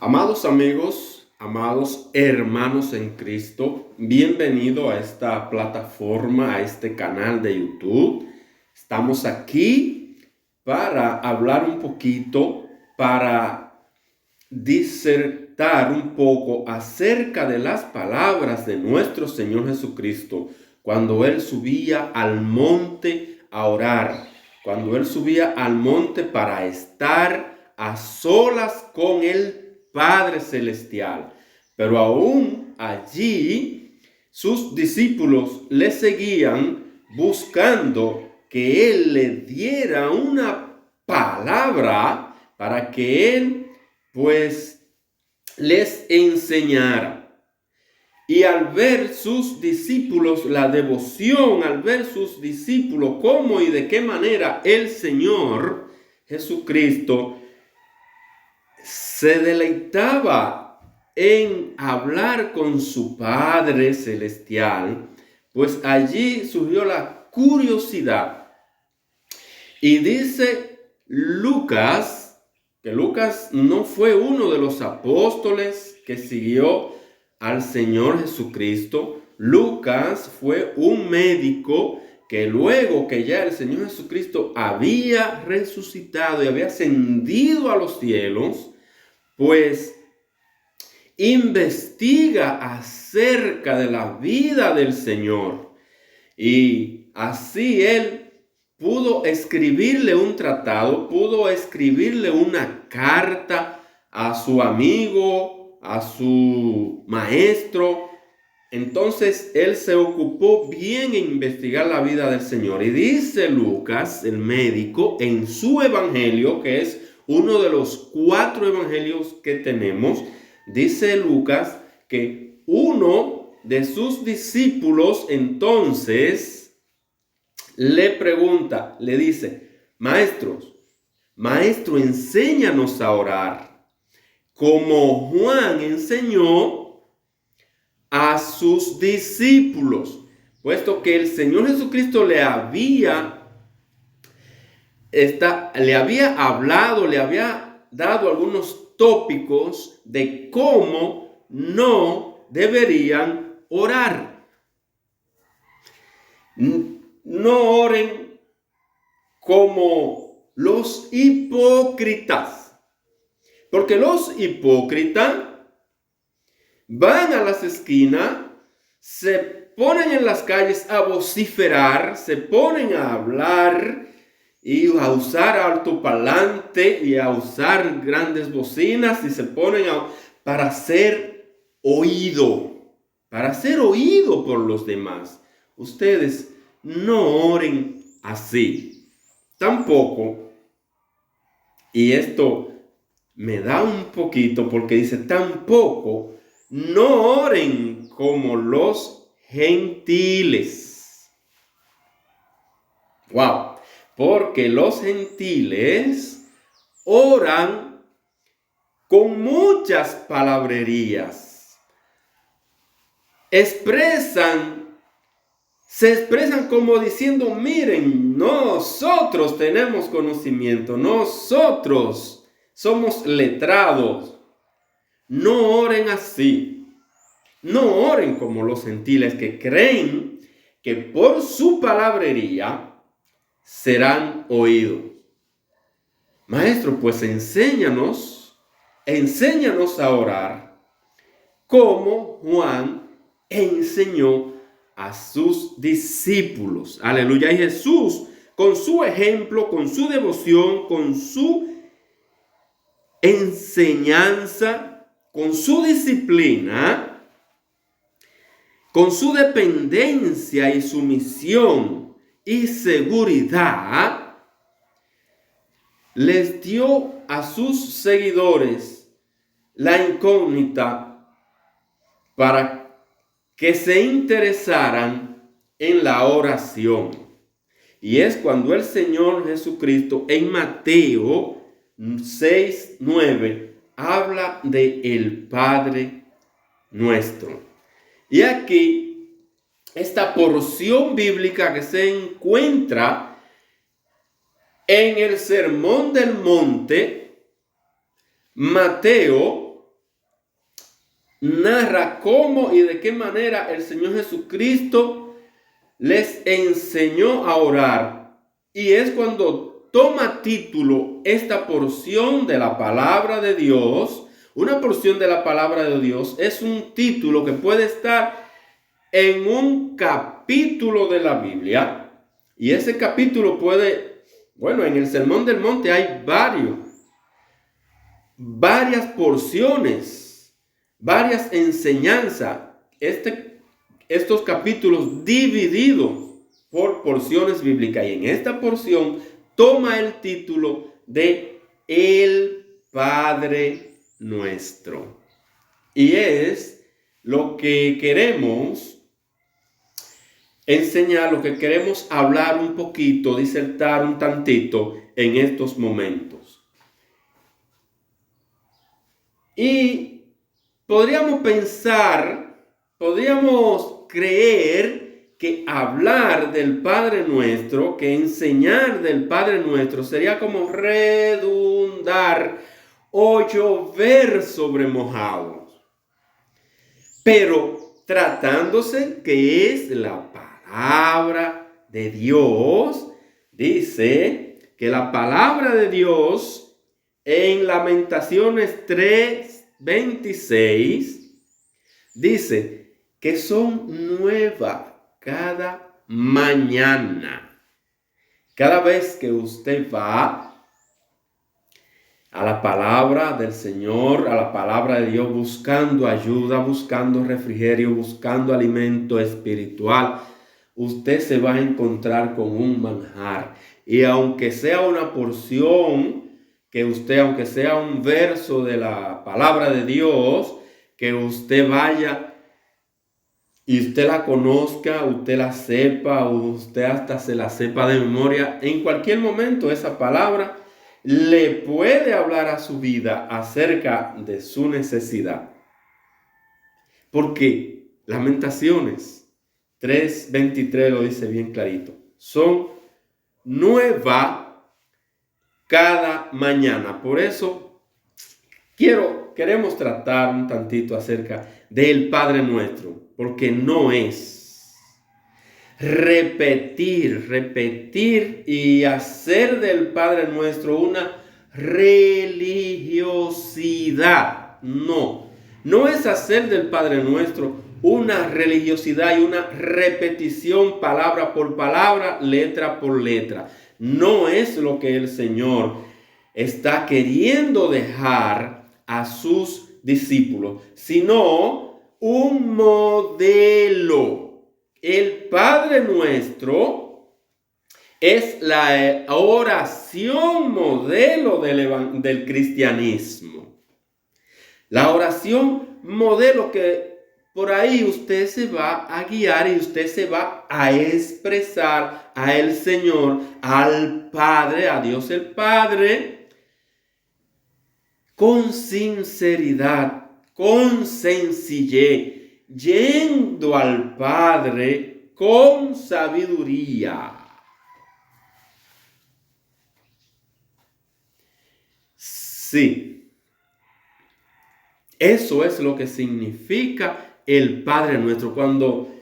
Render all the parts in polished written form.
Amados amigos, amados hermanos en Cristo, bienvenido a esta plataforma, a este canal de YouTube. Estamos aquí para hablar un poquito, para disertar un poco acerca de las palabras de nuestro Señor Jesucristo cuando Él subía al monte a orar, cuando Él subía al monte para estar a solas con el Padre Celestial. Pero aún allí sus discípulos le seguían buscando que Él le diera una palabra para que Él pues les enseñara. Y al ver sus discípulos la devoción, al ver sus discípulos cómo y de qué manera el Señor Jesucristo se deleitaba en hablar con su Padre Celestial, pues allí surgió la curiosidad. Y dice Lucas, que Lucas no fue uno de los apóstoles que siguió al Señor Jesucristo. Lucas fue un médico que luego que ya el Señor Jesucristo había resucitado y había ascendido a los cielos, pues investiga acerca de la vida del Señor. Y así él pudo escribirle un tratado, pudo escribirle una carta a su amigo, a su maestro. Entonces él se ocupó bien en investigar la vida del Señor. Y dice Lucas, el médico, en su evangelio, que es uno de los 4 evangelios que tenemos, dice Lucas que uno de sus discípulos entonces le pregunta, le dice: maestro, enséñanos a orar, como Juan enseñó a sus discípulos, puesto que el Señor Jesucristo le había hablado, le había dado algunos tópicos de cómo no deberían orar. No oren como los hipócritas, porque los hipócritas van a las esquinas, se ponen en las calles a vociferar, se ponen a hablar y a usar altoparlante y a usar grandes bocinas, y se ponen para ser oído por los demás. Ustedes no oren así. Tampoco, y esto me da un poquito porque dice tampoco, no oren como los gentiles. Wow. Porque los gentiles oran con muchas palabrerías. Se expresan como diciendo: miren, nosotros tenemos conocimiento, nosotros somos letrados. No oren así. No oren como los gentiles, que creen que por su palabrería serán oídos. Maestro, pues enséñanos a orar como Juan enseñó a sus discípulos. Aleluya. Y Jesús, con su ejemplo, con su devoción, con su enseñanza, con su disciplina, con su dependencia y sumisión y seguridad, les dio a sus seguidores la incógnita para que se interesaran en la oración. Y es cuando el Señor Jesucristo en Mateo 6:9 habla de el Padre nuestro. Y aquí esta porción bíblica que se encuentra en el Sermón del Monte, Mateo narra cómo y de qué manera el Señor Jesucristo les enseñó a orar. Y es cuando toma título esta porción de la palabra de Dios. Una porción de la palabra de Dios es un título que puede estar en un capítulo de la Biblia. Y ese capítulo en el Sermón del Monte hay varias porciones, varias enseñanzas. Estos capítulos divididos por porciones bíblicas. Y en esta porción toma el título de El Padre Nuestro. Y es lo que queremos enseñar, lo que queremos hablar un poquito, disertar un tantito en estos momentos. Y podríamos creer que hablar del Padre Nuestro, que enseñar del Padre Nuestro sería como redundar o llover sobre mojados. Pero tratándose que es la palabra de Dios, dice que la palabra de Dios en Lamentaciones 3:26 dice que son nuevas cada mañana. Cada vez que usted va a la palabra del Señor, a la palabra de Dios, buscando ayuda, buscando refrigerio, buscando alimento espiritual, usted se va a encontrar con un manjar. Y aunque sea una porción, aunque sea un verso de la palabra de Dios, que usted vaya y usted la conozca, usted la sepa, usted hasta se la sepa de memoria, en cualquier momento esa palabra le puede hablar a su vida acerca de su necesidad. Porque Lamentaciones 3:23 lo dice bien clarito. Son nuevas cada mañana. Por eso queremos tratar un tantito acerca del Padre Nuestro. Porque no es repetir y hacer del Padre Nuestro una religiosidad. No es hacer del Padre Nuestro una religiosidad y una repetición palabra por palabra, letra por letra. No es lo que el Señor está queriendo dejar a sus discípulos, sino un modelo. El Padre Nuestro es la oración modelo del cristianismo. La oración modelo que por ahí usted se va a guiar y usted se va a expresar a el Señor, al Padre, a Dios el Padre, con sinceridad, con sencillez, yendo al Padre con sabiduría. Sí, eso es lo que significa el Padre Nuestro. Cuando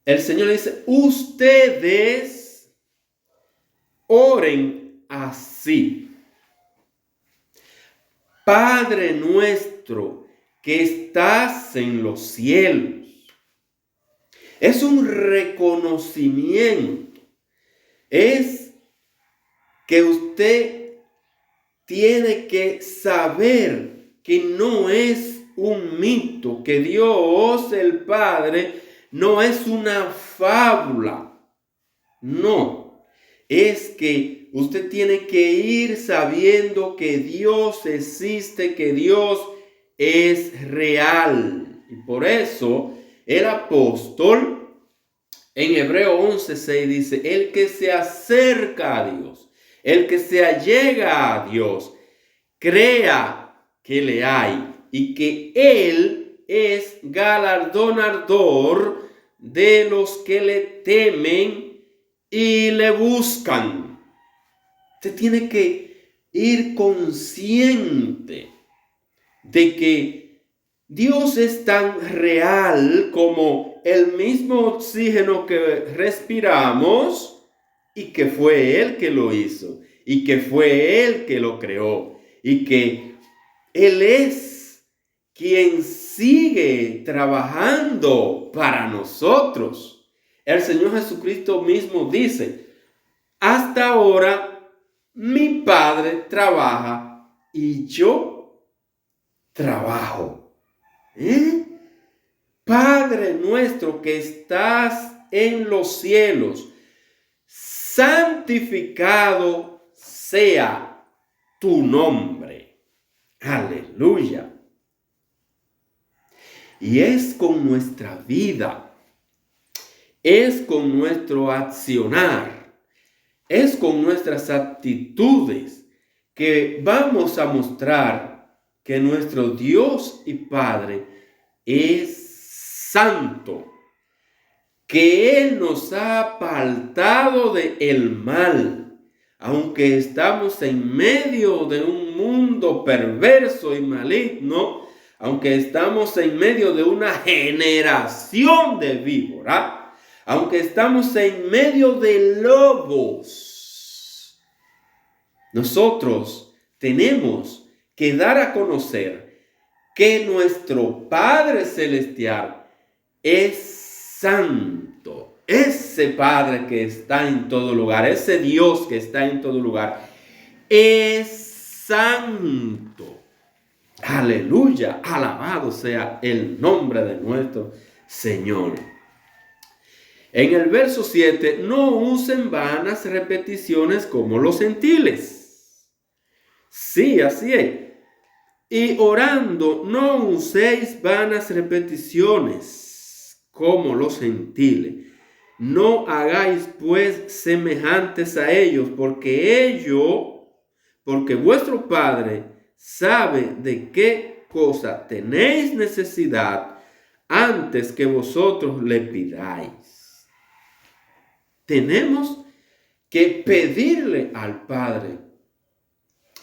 el Señor dice, ustedes oren así. Padre nuestro que estás en los cielos. Es un reconocimiento. Es que usted tiene que saber que no es un mito, que Dios el Padre no es una fábula. No, es que usted tiene que ir sabiendo que Dios existe, que Dios es real. Y por eso el apóstol en Hebreo 11:6 dice, el que se acerca a Dios, el que se allega a Dios, crea que le hay y que Él es galardonador de los que le temen y le buscan. Usted tiene que ir consciente de que Dios es tan real como el mismo oxígeno que respiramos y que fue Él que lo hizo y que fue Él que lo creó y que Él es quien sigue trabajando para nosotros. El Señor Jesucristo mismo dice, hasta ahora mi Padre trabaja y yo trabajo. Padre nuestro que estás en los cielos, santificado sea tu nombre. Aleluya. Y es con nuestra vida, es con nuestro accionar, es con nuestras actitudes que vamos a mostrar que nuestro Dios y Padre es santo, que Él nos ha apartado del mal, aunque estamos en medio de un mundo perverso y maligno, aunque estamos en medio de una generación de víboras, aunque estamos en medio de lobos, nosotros tenemos que dar a conocer que nuestro Padre Celestial es santo. Ese Padre que está en todo lugar, ese Dios que está en todo lugar, es santo. Aleluya, alabado sea el nombre de nuestro Señor. En el verso 7, no usen vanas repeticiones como los gentiles. Sí, así es. Y orando, no uséis vanas repeticiones como los gentiles. No hagáis pues semejantes a ellos, porque vuestro Padre sabe de qué cosa tenéis necesidad antes que vosotros le pidáis. Tenemos que pedirle al Padre,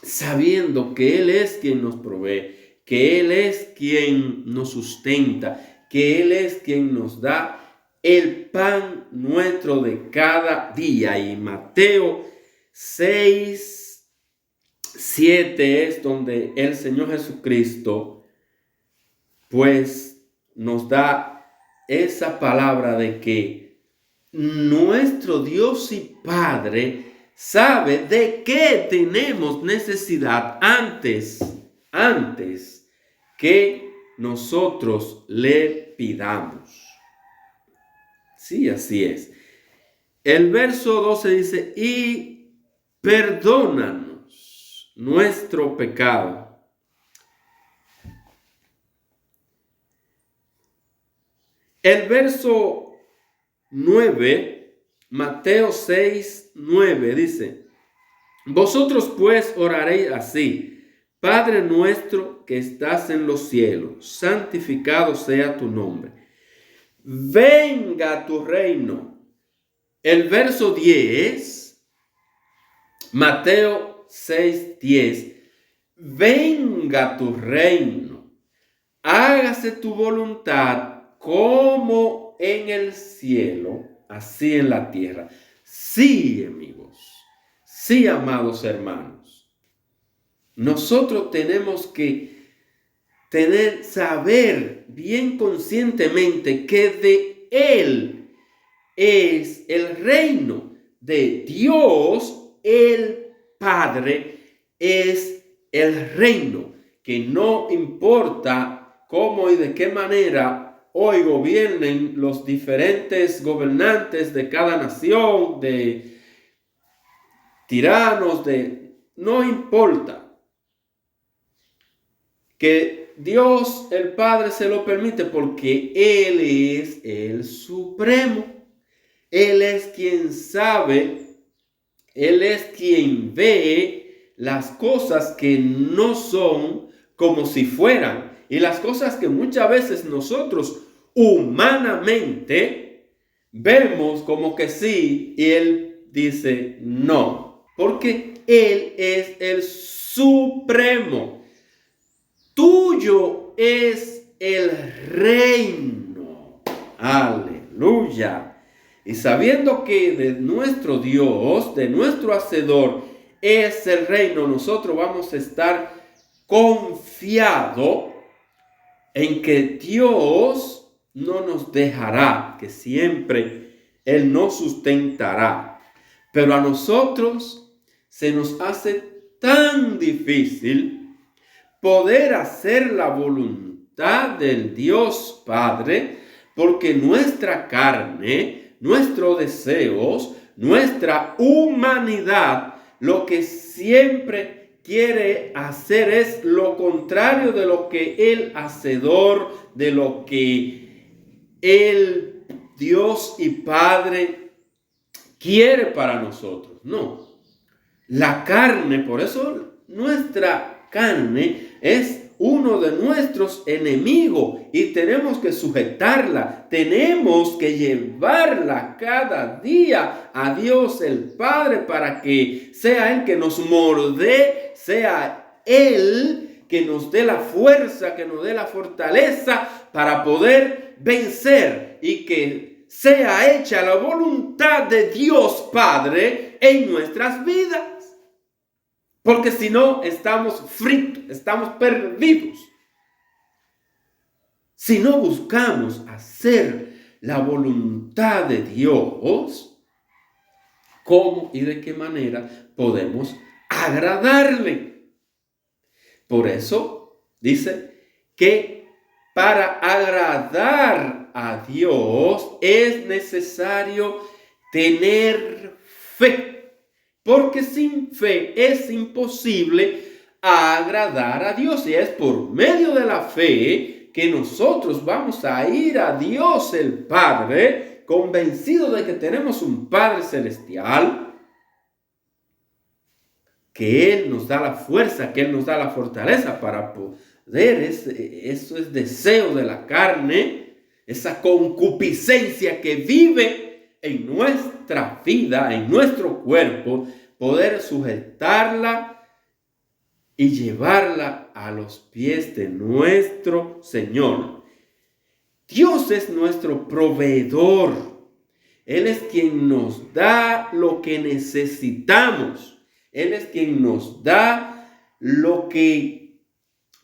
sabiendo que Él es quien nos provee, que Él es quien nos sustenta, que Él es quien nos da el pan nuestro de cada día. Y Mateo 6:7 es donde el Señor Jesucristo pues nos da esa palabra de que nuestro Dios y Padre sabe de qué tenemos necesidad antes que nosotros le pidamos. Sí, así es. El verso 12 dice, y perdónanos nuestro pecado. El verso 9, Mateo 6:9 dice, vosotros pues oraréis así, Padre nuestro que estás en los cielos, santificado sea tu nombre. Venga tu reino. El verso 10, Mateo 6:10, venga tu reino, hágase tu voluntad como en el cielo, así en la tierra. Sí, amigos, sí, amados hermanos, nosotros tenemos que saber bien conscientemente que de Él es el reino de Dios, el Padre, es el reino que no importa cómo y de qué manera hoy gobiernen los diferentes gobernantes de cada nación, de tiranos, no importa. Que Dios el Padre se lo permite porque Él es el Supremo. Él es quien sabe, Él es quien ve las cosas que no son como si fueran. Y las cosas que muchas veces nosotros humanamente vemos como que sí, y Él dice no, porque Él es el Supremo. Tuyo es el reino. Aleluya. Y sabiendo que de nuestro Dios, de nuestro Hacedor, es el reino, nosotros vamos a estar confiados en que Dios no nos dejará, que siempre Él nos sustentará. Pero a nosotros se nos hace tan difícil poder hacer la voluntad del Dios Padre, porque nuestra carne, nuestros deseos, nuestra humanidad, lo que siempre quiere hacer es lo contrario de lo que el Hacedor, de lo que el Dios y Padre quiere para nosotros. No, la carne, por eso nuestra carne es uno de nuestros enemigos y tenemos que sujetarla, tenemos que llevarla cada día a Dios el Padre para que sea Él que nos moldee, sea Él que nos dé la fuerza, que nos dé la fortaleza para poder vencer y que sea hecha la voluntad de Dios Padre en nuestras vidas. Porque si no, estamos fritos, estamos perdidos. Si no buscamos hacer la voluntad de Dios, ¿cómo y de qué manera podemos agradarle? Por eso dice que para agradar a Dios es necesario tener fe. Porque sin fe es imposible agradar a Dios. Y es por medio de la fe que nosotros vamos a ir a Dios el Padre, convencidos de que tenemos un Padre celestial, que Él nos da la fuerza, que Él nos da la fortaleza para poder, eso es deseo de la carne, esa concupiscencia que vive en nuestra vida, en nuestro cuerpo, poder sujetarla y llevarla a los pies de nuestro Señor. Dios es nuestro proveedor. Él es quien nos da lo que necesitamos. Él es quien nos da lo que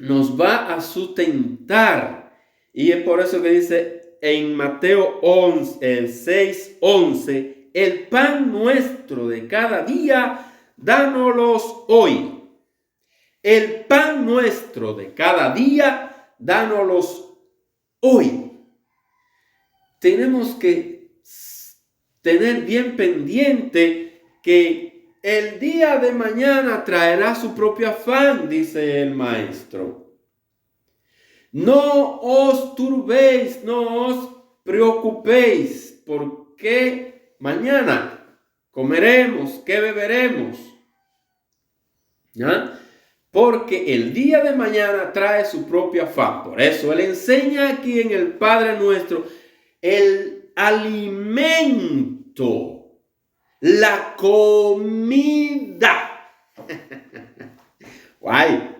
nos va a sustentar. Y es por eso que dice en Mateo 6:11, el pan nuestro de cada día, dánoslos hoy. El pan nuestro de cada día, dánoslos hoy. Tenemos que tener bien pendiente que el día de mañana traerá su propio afán, dice el maestro. No os turbéis, no os preocupéis, porque mañana comeremos, ¿qué beberemos? ¿Ya? Porque el día de mañana trae su propio afán. Por eso Él enseña aquí en el Padre Nuestro el alimento, la comida. Guay.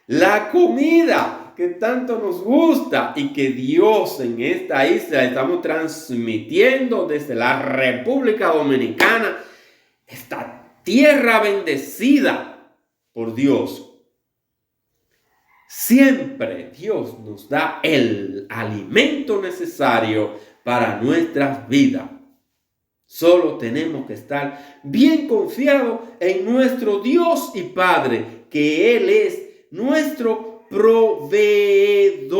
La comida que tanto nos gusta y que Dios en esta isla estamos transmitiendo desde la República Dominicana, esta tierra bendecida por Dios. Siempre Dios nos da el alimento necesario para nuestras vidas. Solo tenemos que estar bien confiados en nuestro Dios y Padre, que Él es nuestro proveedor.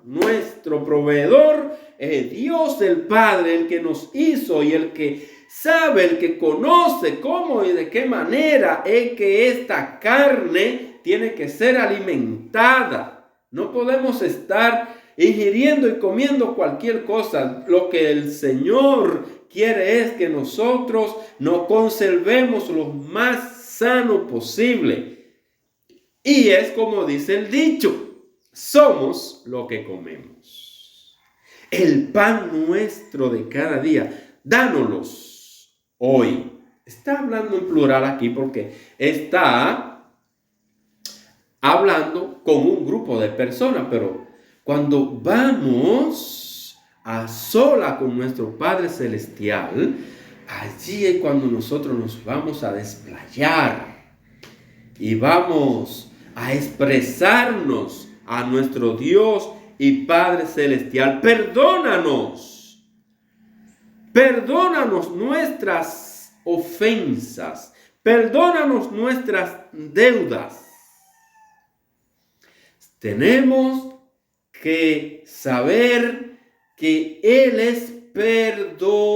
Nuestro proveedor es Dios el Padre, el que nos hizo y el que sabe, el que conoce cómo y de qué manera es que esta carne tiene que ser alimentada. No podemos estar ingiriendo y comiendo cualquier cosa. Lo que el Señor quiere es que nosotros nos conservemos lo más sano posible. Y es como dice el dicho, somos lo que comemos. El pan nuestro de cada día, dánoslos hoy. Está hablando en plural aquí porque está hablando con un grupo de personas, pero Cuando vamos a sola con nuestro Padre Celestial, allí es cuando nosotros nos vamos a desplayar y vamos a expresarnos a nuestro Dios y Padre Celestial. Perdónanos nuestras ofensas, perdónanos nuestras deudas. Tenemos que saber que Él es perdonador.